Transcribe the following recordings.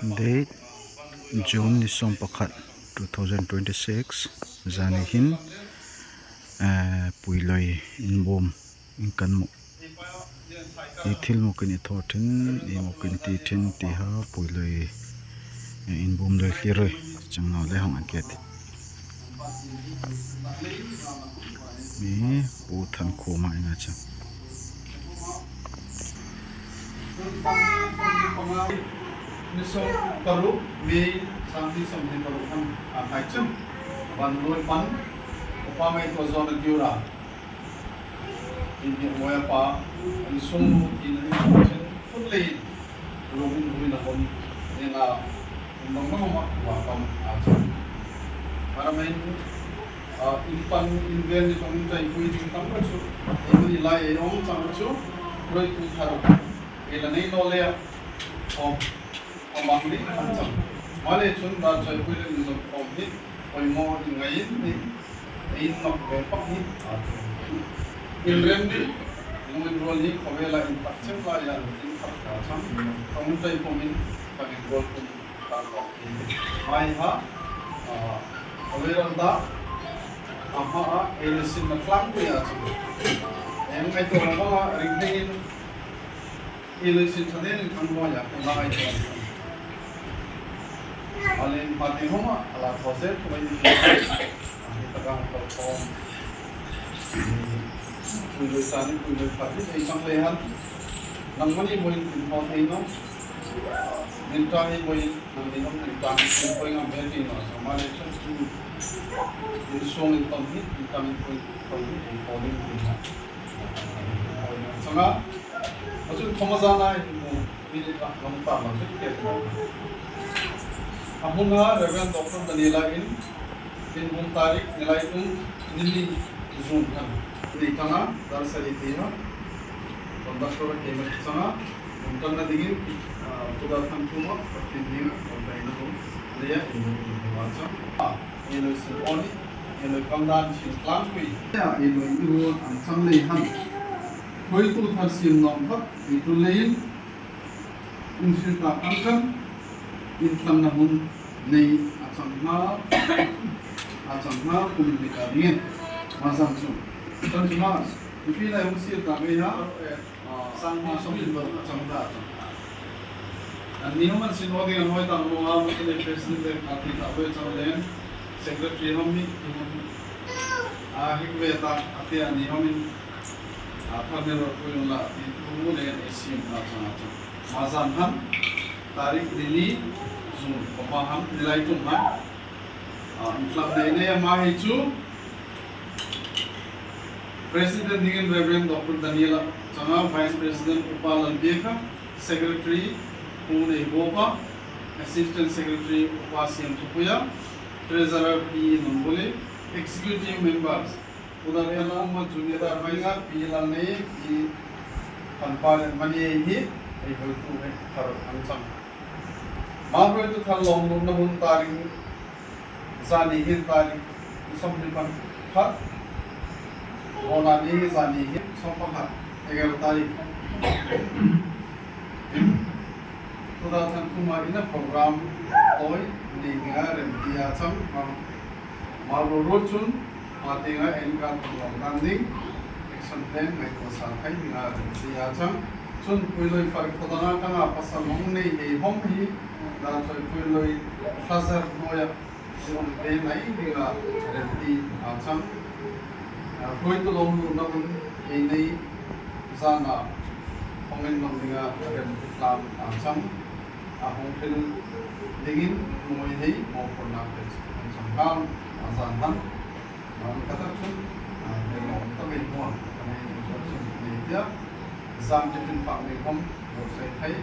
Date June ni som pakhat 2026 zani hin puiloi inbom inkan mo ti thil mo kini thotin i mo kin ti thin ti ha puiloi inbom loi hliroi changno le hang anket mi pu than khoma ina cha Niso paru me samti samti paru kan haichum ban loi pan upa mai to zona gyura ini moya pa ani sung ini fullei robin hui na kon ena mama wa pam aja para main impan inven ni tong tai hui jing tam ka chu ini lai ong chang chu roi tu thar ela nei no le Mangli macam, malah cun Darchawi pun nisam kompi, koi mau ingain ni, nak bepak ni, ilrem ni, mungkin rol ni kau bela impacem lah yang impact macam, kamu cai komin, kami rol pun tak kopi, mai ha, kau bela dah, apa elesin naklang tu ya cuma, yang itu orang ringdingin, elesin sana ni kan boleh, orang itu. Alin pati homa ala those tumai ni tagang perform puiloi sani puiloi pati ei sang lehan nangmani moi tin thon ei no ninta ei moi nang ni nom ninta ni poi ngam beti no samale chen chu ni song in tom hi tam poi poi ei poli ni na sanga ajun thomazana mo ni ta ngam ta ma ke Amuna Reverend Dr. Daniela in Bung Tarik nilai nili Zoom kan. Ini tanga Darchawi tiha. Kondaktor kemet tanga. Untan na dingin tuda kan kuma pati dinga untai na tum. Dia ini baca. Ini seponi. Ini kamdan sinklang kui. Ya ini itu ancang lehan. Koi tu thasim nompat itu lehin. Insil tak angkan. Intawng na hun nei achangma kumin dikarin masang su tangma ipi na yung sir ta me ha sangma somin ba achangda ani human sinodi an hoi ta mo ha mo ile president ka ti ta we chalen secretary homi hikwe ta ati ani homin phamero ko yung la ti tu le esim na changa mazan han tarik dili Zoom pemaham nilai tu mah inflam ini yang mahal itu Presiden dengan Reverend Dr. Daniela Changa Vice President Upalan Beka Secretary Unai Bopa Assistant Secretary Upasiam Tupuya Treasurer P. Nombole Executive Members Udariana Umma Junior Advisor P. Lalne P. Panpal Mani Hi Ibu Har Ansam Mahu itu kalau namun tarik zani hin tarik sampai hat, orang ini zani hin sampai hat, agar tarik. Sudah tentu ini program toy di negara dia cam malu rujun mati nggak engkau program landing action plan mereka sampai negara dia cam. Sun puiloi farik kodana kanga pasal mongne ei homhi Darchawi puiloi hazar noya sun be nai dinga renti acham koi to long na mun ei nei zana hongen nom dinga rem lam acham hong phil dingin moi hei mo porna pe sam azan dan nam kata sun ne mo ta me mo ta me ni dia Zam jepin pak ni kom saya thay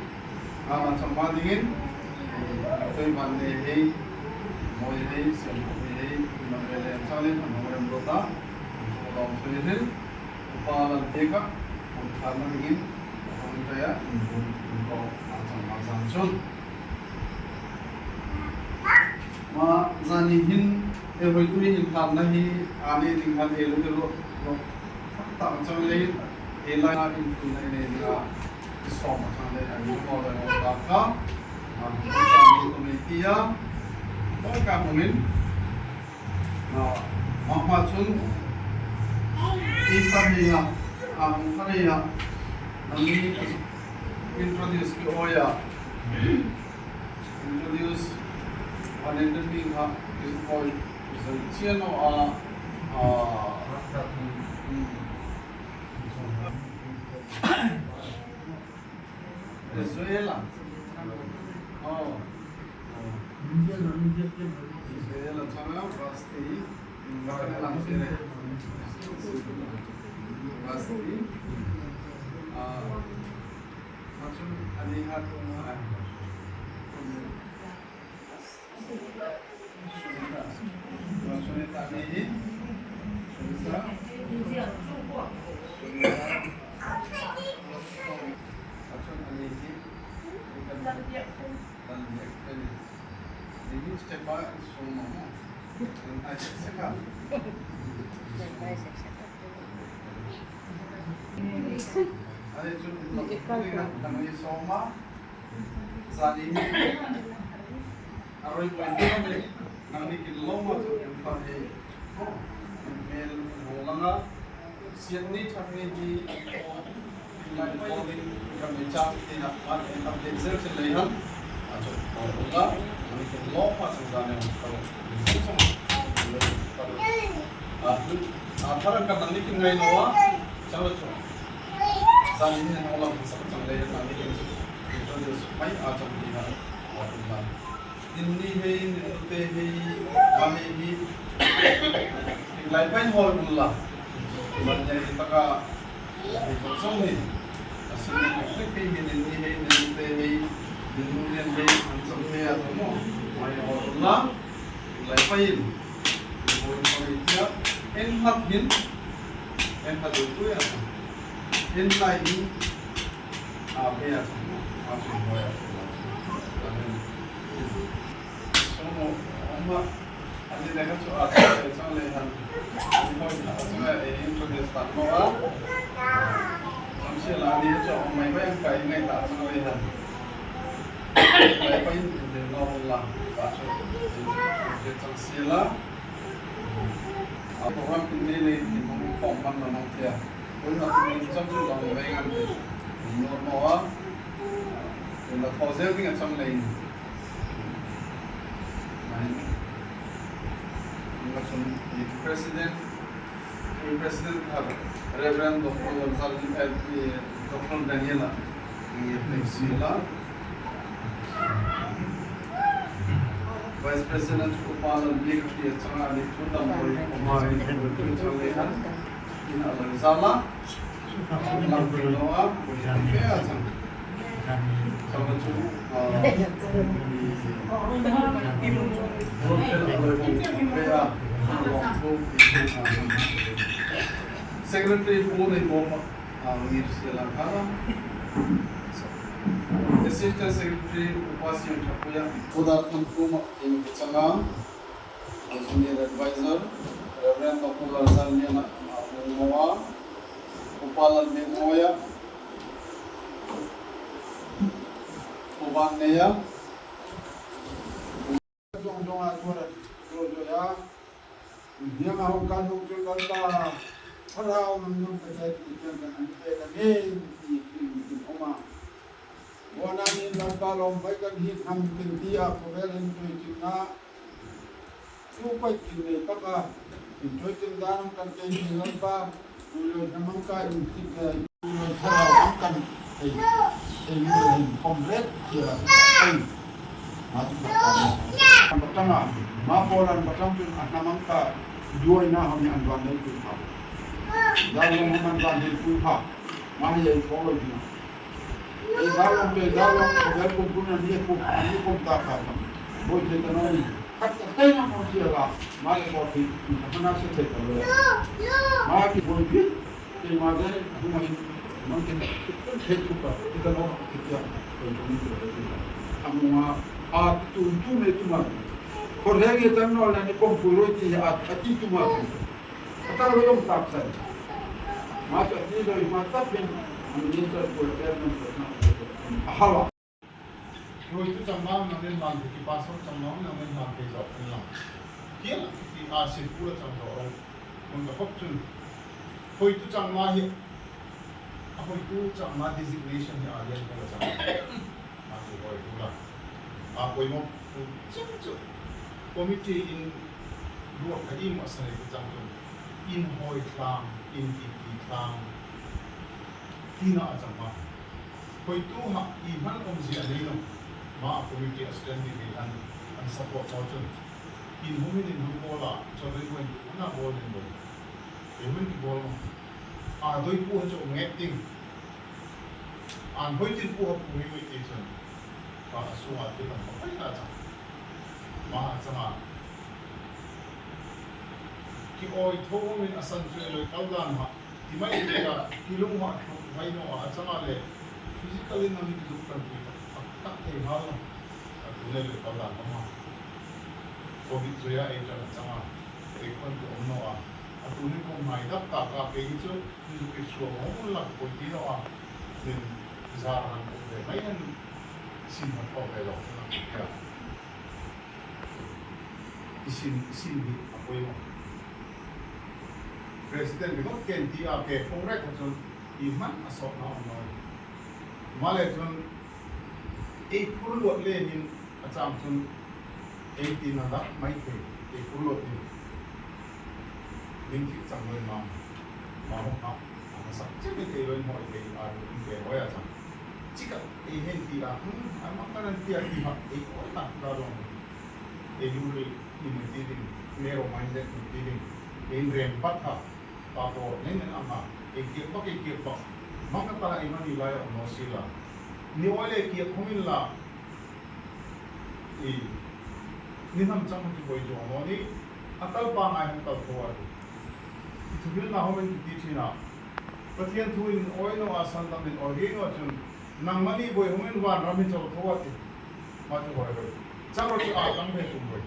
macam mana dingin tôi ban ni hei moi hei sem hei namele chalin namrem rota long tôi hei upalan teka upalan dingin saya untuk macam sun ma zanihin hoi tu hin kham nahi ane dinghan elu elu tak macam lain Ela itu ini dia som macam ni, ini kalau orang tak committee ya, mereka mungkin, macam Islamia, Islamia, nanti introduce ke Oya, introduce unending is called is a channel Venezuela. Oh, Venezuela sana pasti nggak langsung pasti macam alihat macam tadi bisa ini step by semua aja sekali. Ada cuma kami semua saat ini aroi penting kami kilo macam yang pakai mel bolanga siapni kami di lain kali kami cari tidak ada yang belajar selain atau bola kami kilo macam sana kalau antara kata ni kingai nawa cakap cuma saat ini orang bisa selain kami itu supaya macam tidak ada ini hei kami ini lain lain hal pula banyak kita kosong ni asli konflik ini hei dunia hei macam ni atau mo banyak hal pula lain lain politik enhat itu ya enhat ini apa ya macam mana semua ada dekat soal lehan introduce tanpa sampai lagi itu omai yang kaya ngai tak sama lehan apa ini dengan Allah baca jadi sila orang ini di khawm mana dia pun aku macam tu orang dengan normal dan tahu dengan macam lain macam presiden Reverend Dr. Daniela ini sila Vice President Kepala Lik dia sangat ditunang oleh pemain berkecualian ini adalah salah dalam berdoa boleh sama tu Secretary pun itu ngir silakan Assistant Secretary Upasi Darchawi Udar Kuma in Changa Junior Advisor Reverend Dr. Darchawi Moa Upalan Moya Uban Neya Jong agora ya dia mau kandung juga Parau menung kerja di dalam ini di rumah. Wanani langkalong baikkan hitam kendia kebelen tujuhna. Supaya kini paka tujuh dalam kerja di lempa dulu namangka intiga dulu sarau kan ini komplit ya. Macam pertama, mapolan pertama namangka dua ina hanya anjuran itu. Dalam memanfaatkan tuha, mahal kalau dia. Dalam sebagai kumpulan dia kumpulan tak boleh tenang. Kata yang manusia lah, mahal kopi, mana sahaja kalau. Mahal boleh, mana mungkin hetuka, kita nak kita amua itu mah. Korang kita nak ni kumpulan dia itu mah. Kata belum tak sah. Masa ini dari mata pun minister berkaitan dengan hal. rồi tu chẳng nào nó nên làm thì ba số chẳng nào nó nên làm thì giỏi hơn làm kia là thì xin cú là chẳng giỏi rồi mình đã phát triển rồi tu chẳng nào hiện rồi tu chẳng nào designation thì liên quan là chẳng rồi rồi tu là quay một chắc chứ committee in ruột cái im ở sân cái chẳng in hồi làm in làm thì nó chẳng mà hồi tu học iman ông gì anh ấy mà community standing in and support culture in home in home bola cho nên mình cũng là bol lên rồi để mình cái bol đôi cu cho nghe tiếng hồi tiếng cu học người người tiếng sơn và số hạt tiếng là phải là chẳng mà chẳng khi oi thô mình asan chơi rồi cao đàn mà thì mấy cái kí lông họ vay nó chẳng là physically nó mình được cần tắc thể nào tụi này được cao đẳng không à covid rồi ấy cho nó chẳng à cái con của ông nó tụi này không may đắp cả cái chứ như cái số không là cái gì đó nên ra hàng cũng về mấy anh xin mà có về rồi là xin đi quay mà president nó khen thì cái phong cách của iman asok na nói Malay chun purlot le hin acham chun 18 na mai the purlot ni ning ki chang le ma ho ha ma sa che me te lo mo te a ni ke ho ya chang chika hen ti la ma ka nan ti a ti ha ko ta da lo lu le ni me ti din narrow minded ni din in rem pat ha pa ko nen ama ke pa maka para iman nilai ono sila ni wale ki khumin la ni ham chang ti boi jo no ni atal pa ngai ham tal thwa tu bil na homen ti thina pathian thuin oi no asan dam in oi no chun nang mani boi homen wan rami chaw thwa ti ma tu boi boi chang ro chu a lang me tu boi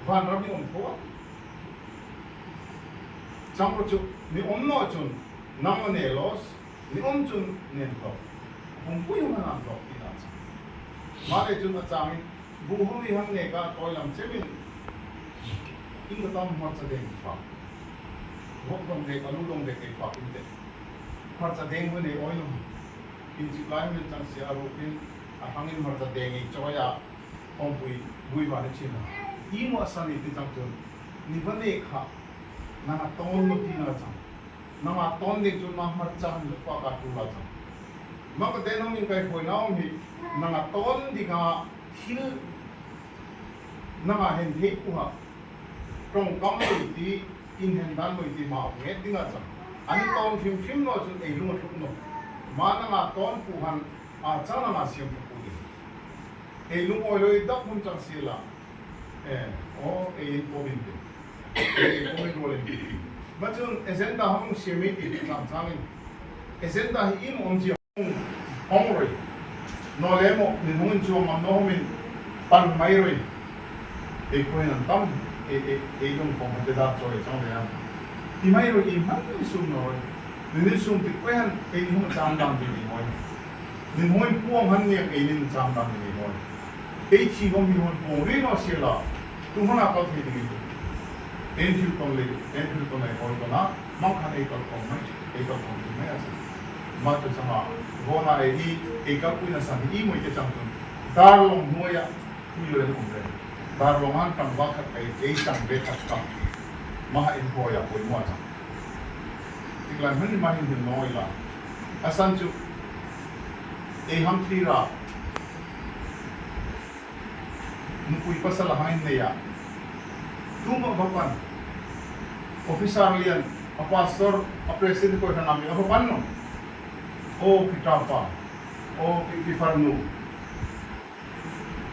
wan rami thwa chang ro chu ni no chun namane los ni chun nen to pui hom nam to ina cha mare chun achang bu homi ham ne ka toilam chemin ing tam mar cha deng fa wok dong de alu dong de ke fa in de mar cha deng ne oi no in chi lai men chang sia ro pin hangin mar cha deng i choya om bui ba ne china I mo asani ti chang chun ni vane kha na ton no ti na chang nama ton de chun ma mar chang lu pa ka tu la chang ma ka de nong in kai phoi naw mi nanga ton di ga thil nama hen the ku ha trong kam lo ti in hen dan lo ti ma nge dinga chang ani ton phim no chun ei lu ma thuk no ma nanga ton pu han chang na siam pu di ei lu oi loi dak mun chang sila ei ko bin de ei ko bin ro le Macam agenda hong semiti sang sangin agenda hi im om ji hong roi no lemo ni hong chu ma no min pan mai roi e ko nan tam e dong pom de da choi chang le am ti mai roi i man sum no ni sum ti ko han e hong chang dam bi ni moi ni hong puang han ne e ni chang dam bi ni moi e chi hong mi hong puang ri no sia la tu hong na ka thi ni Enhil kon ai koi kona mang khan ei kal kong mai asa ma tu sama gona ei ka puina san I moi te chang tun dar long noya ni le no umre dar long an tang ba khat ei chang be khat ka ma in hoya koi mo cha tiklan han ma hin noi la asan chu ei ham thri ra nu pui pasal hain ne ya Tuma bapan officer lian a pastor a president ko na namin ako panno o kitapa o kifarnu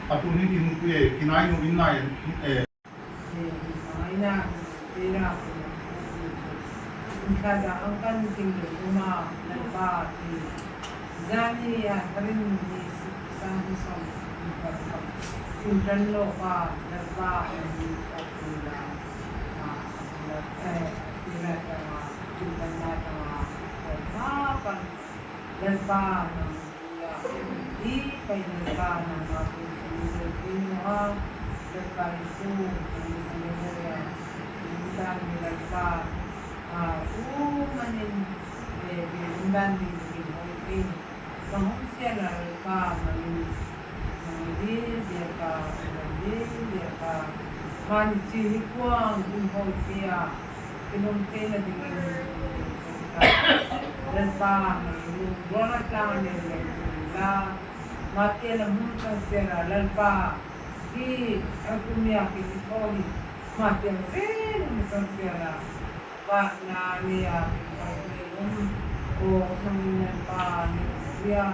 atunin kinukuye kinai no inai ina kada ang kan tingin kuma nagpa zani ya karin ni sang song Intawng pa nagpa nagpa di pai le pa na ma pu se pi no le pa su ni se le dan ni le pa u manin dan di di Xong xe là bà mà đi địa bà đi địa bà mà chỉ quang in hồi kia cái nông tên là đi lên bà mà luôn lo lắng này là mà tiền là muốn trong xe là lên bà đi ở cùng nhà cái thôi mà tiền xe là trong xe là bà là nhà o nang pa dia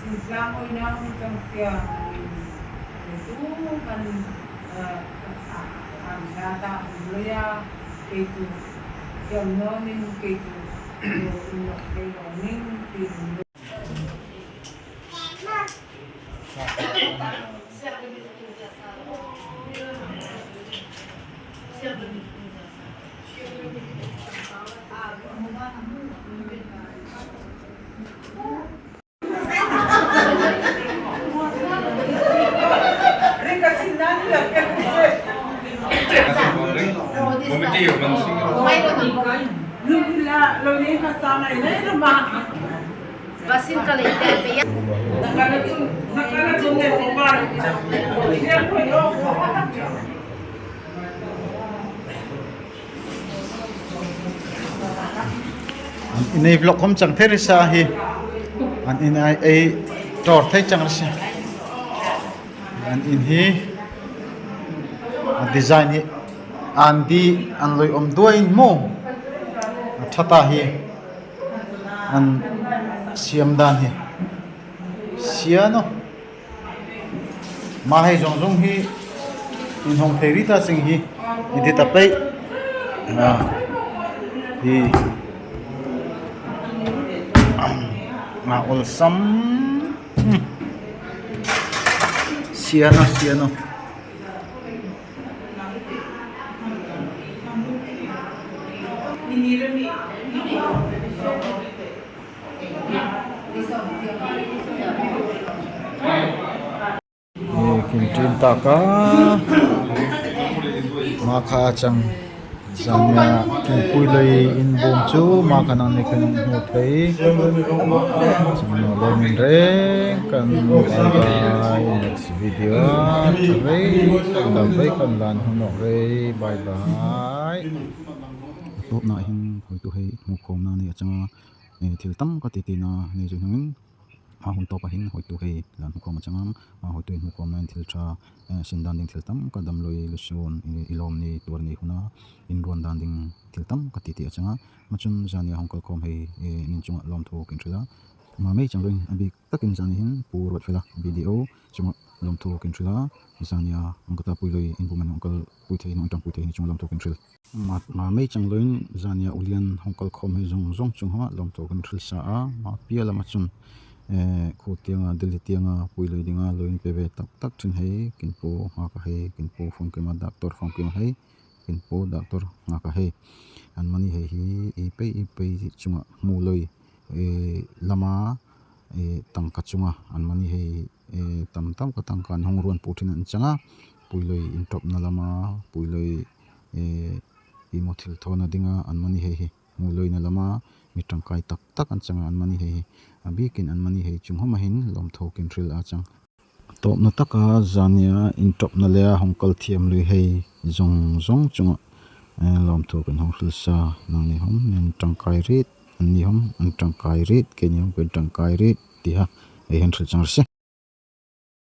simplang o nang trong kia tu kan data ulia itu yang nonin itu nonin itu Basin kali ya. Ini vlog khom chẳng thế sa hi an in ai trò thấy chẳng sa an in hi design hi an di an loi đuôi mo thata hi an siam dan hi sia no ma hai jong jong hi in hong theri ta sing hi idi tapai hi ma ol sam sia no kim tin ta ka ma kha chang zanya kim pui lei in bom chu ma kanang ne kan ho thei chano lemin re kan bye next video thei kan dam bai kan lan hono re bye bye top na hin hoi tu hei mu khom na ne changa thil tam ka ti na ne ju hangin a hun to pa hin hoi tu hei lan khom changam a hoi tu mu khom nan thil tha sin dan ding thil tam ka dam loi lu son ilom ni tur ni huna in ron dan ding thil tam ka ti changa machun zania hongkol khom hei nin chunga lom tho kin thila ma mei changloi abi takin zani hin pur wat phela video chunga lom tho kin thila zania angkata puiloi in buman hongkol pui thei no tang pui thei chunga lom tho kin thil ma mei changloi zania ulian hongkol khom hei zong chungha lom tho kin thil sa a ma piala machun khu tianga dili tianga puiloi dinga loin peve tak thin hei kinpo nga ka hei kinpo phone ke ma doctor phone ke ma hei kinpo doctor nga ka hei an mani hei hi e pe chunga mu loi lama tangka chunga an mani hei tam ka tangkan hongruan putin an changa puiloi in top na lama puiloi mothil thona dinga an mani hei mu loi na lama mi tangkai tak an changa an mani hei abikin an mani hei chung homa hin lom thokin thil a chang top na taka zania in top na le hongkal thiam lui hei zong chunga lom thokin hong thil sa nang ni hom nen tangkai rit an ni hom an tangkai rit ke ni hom pen tangkai rit ti ha ei hen thil chang se